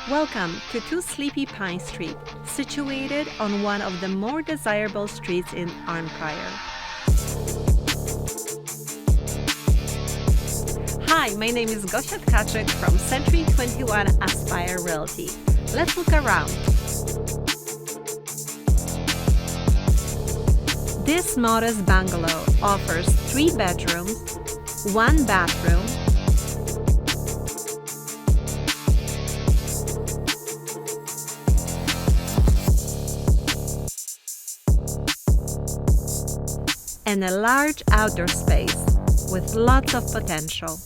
Welcome to 2 Sleepy Pine Street, situated on one of the more desirable streets in Arnprior. Hi, my name is Gosia Tkaczyk from Century 21 Aspire Realty. Let's look around. This modest bungalow offers 3 bedrooms, 1 bathroom, and a large outdoor space with lots of potential.